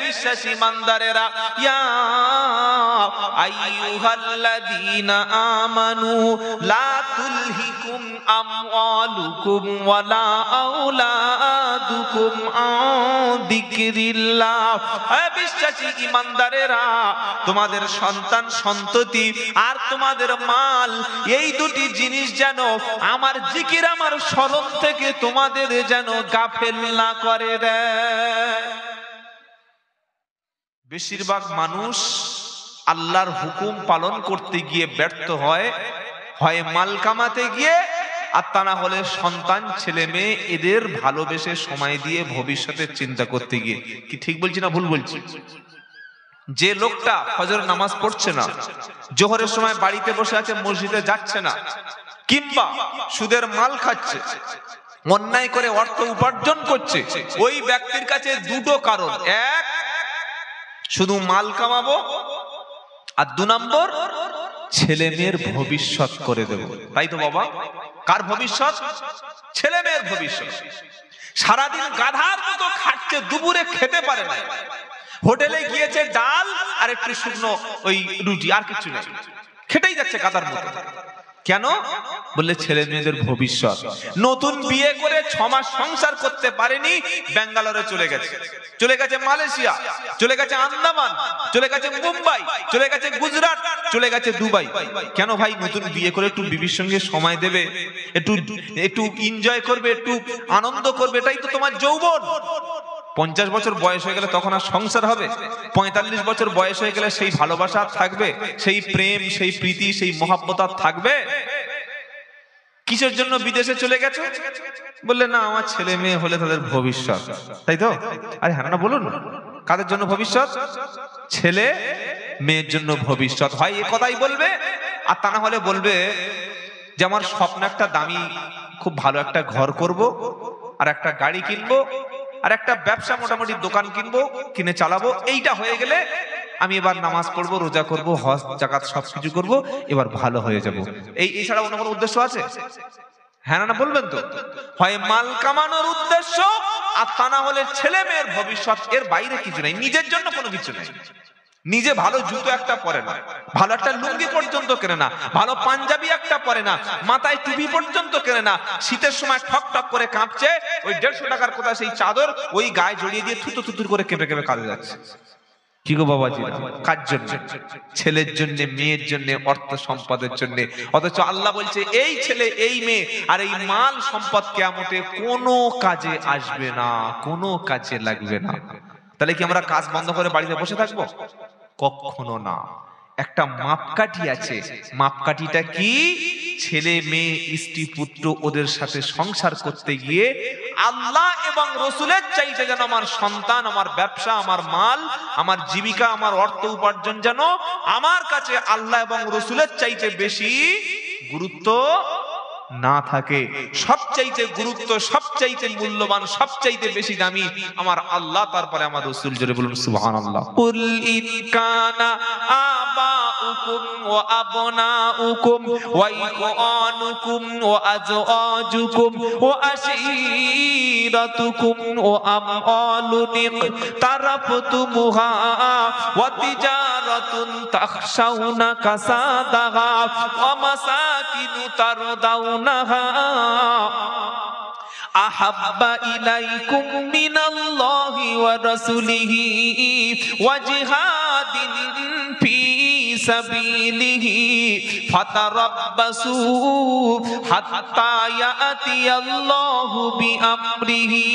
বিশ্বাসী ইমানদারেরা, ইয়া আইয়ুহাল্লাযীনা আমানু লা তুলহিকুম আমওয়ালুকুম ওয়ালা আওলাদুকুম আন যিকরিল্লাহ। হে বিশ্বাসী ইমানদারেরা, তোমাদের সন্তান সন্ততি আর তোমাদের মাল, এই দুটি জিনিস যেন আমার জিকির, আমার স্মরণ থেকে তোমাদের যেন গাফেল না করে দেয়। বেশিরভাগ মানুষ আল্লাহর হুকুম পালন করতে গিয়ে ব্যর্থ হয়, হয় মাল কামাতে গিয়ে, আর তা না হলে সন্তান ছেলে মেয়ে এদের ভালোবেসে সময় দিয়ে ভবিষ্যতের চিন্তা করতে গিয়ে। কি ঠিক বলছি না ভুল বলছি? যে লোকটা ফজর নামাজ পড়ছে না, জোহরের সময় বাড়িতে বসে আছে, মসজিদে যাচ্ছে না, কিংবা সুদের মাল খাচ্ছে, অন্যায় করে অর্থ উপার্জন করছে, ওই ব্যক্তির কাছে দুটো কারণ। এক, শুধু মাল কামাবো, আর দু নম্বর, ছেলে মেয়ের ভবিষ্যৎ করে দেব। তাই তো বাবা, কার ভবিষ্যৎ? ছেলে মেয়ের ভবিষ্যৎ। সারাদিন গাধার মতো খাচ্ছে, দুপুরে খেতে পারে না, হোটেলে গিয়েছে ডাল আর একটু শুকনো ওই রুটি, আর কিছু নেই, খেটেই যাচ্ছে গাধার মতো। কেন? বললে ছেলে মেয়েদের ভবিষ্যৎ। নতুন বিয়ে করে 6 মাস সংসার করতে পারেনি, ব্যাঙ্গালোরে চলে গেছে, চলে গেছে মালয়েশিয়া, চলে গেছে আন্দামান, চলে গেছে মুম্বাই, চলে গেছে গুজরাট, চলে গেছে দুবাই। কেন ভাই? নতুন বিয়ে করে একটু বিবির সঙ্গে সময় দেবে, একটু এনজয় করবে, একটু আনন্দ করবে, এটাই তো তোমার যৌবন। 50 বছর বয়স হয়ে গেলে তখন আর সংসার হবে? 45 বছর বয়স হয়ে গেলে সেই ভালোবাসা থাকবে, সেই প্রেম, সেই প্রীতি, সেই মহাব্বত থাকবে? কিসের জন্য বিদেশে চলে গেছে? বললে না, আমার ছেলে মেয়ে হলে তাদের ভবিষ্যৎ। তাই তো? আরে হ্যাঁ না বলুন, কাদের জন্য ভবিষ্যৎ? ছেলে মেয়ের জন্য ভবিষ্যৎ। হয় এ কথাই বলবে, আর তা না হলে বলবে যে আমার স্বপ্ন একটা দামি, খুব ভালো একটা ঘর করব, আর একটা গাড়ি কিনবো, আর একটা ব্যবসা, মোটামুটি দোকান কিনবো, কিনে চালাবো। এইটা হয়ে গেলে আমি এবার নামাজ পড়বো, রোজা করবো, হজ জাকাত সবকিছু করবো, এবার ভালো হয়ে যাব। এই ছাড়া অন্য কোনো উদ্দেশ্য আছে? হ্যাঁ না বলবেন তো? হয় মাল কামানোর উদ্দেশ্য, আর তা না হলে ছেলে মেয়ের ভবিষ্যৎ। এর বাইরে কিছু নাই, নিজের জন্য কোনো কিছু নেই। নিজে ভালো জুতো একটা পরে না, ভালো একটা লুঙ্গি পর্যন্ত কেনে না, ভালো পাঞ্জাবি একটা পরে না, মাথায় টুপি পর্যন্ত কেনে না, শীতের সময় ঠক ঠক করে কাঁপছে, ওই 150 টাকার কথা সেই চাদর ওই গায়ে জড়িয়ে দিয়ে থুতু থুতুর করে কেঁপে কেঁপে কাজে যাচ্ছে। কি গো বাবাজি? কার জন্য? ছেলের জন্য, মেয়ের জন্য, অর্থ সম্পদের জন্য। অথচ আল্লাহ বলছে এই ছেলে, এই মেয়ে আর এই মাল সম্পদ কিয়ামতে কোনো কাজে আসবে না, কোনো কাজে লাগবে না। তাহলে কি আমরা কাজ বন্ধ করে বাড়িতে বসে থাকবো? কখনো না। একটা মাপকাঠি আছে, মাপকাঠিটা কি? ছেলে মেয়ে, স্ত্রী পুত্র, ওদের সাথে সংসার করতে গিয়ে আল্লাহ এবং রসুলের চাইতে যেন আমার সন্তান, আমার ব্যবসা, আমার মাল, আমার জীবিকা, আমার অর্থ উপার্জন যেন আমার কাছে আল্লাহ এবং রসুলের চাইতে বেশি গুরুত্ব না থাকে। সবচাইতে গুরুত্ব, সবচাইতে মূল্যবান, সবচাইতে বেশি দামি আমার আল্লাহ, তারপরে আমার রাসূল। জোরে বলুন সুবহানাল্লাহ। কুল ইন কানা আবাউকুম ওয়া আবনাউকুম ওয়া ইখওয়ানুকুম ওয়া আজওয়াজুকুম ওয়া আশীরাতুকুম ওয়া আমওয়ালুন ইকতারাফতুমুহা ওয়া তিজারাতুন তাখশাউনা কাসাদাহা ওয়া মাসাকিনু তারদাউনাহা আহাব্বা ইলাইকুম মিনাল্লাহি ওয়া রাসূলিহি ওয়া জিহাদিন ফি সাবিলিহি ফাতারাব্বাসু হাত্তা ইয়াতিয়াল্লাহু বিআমরিহি।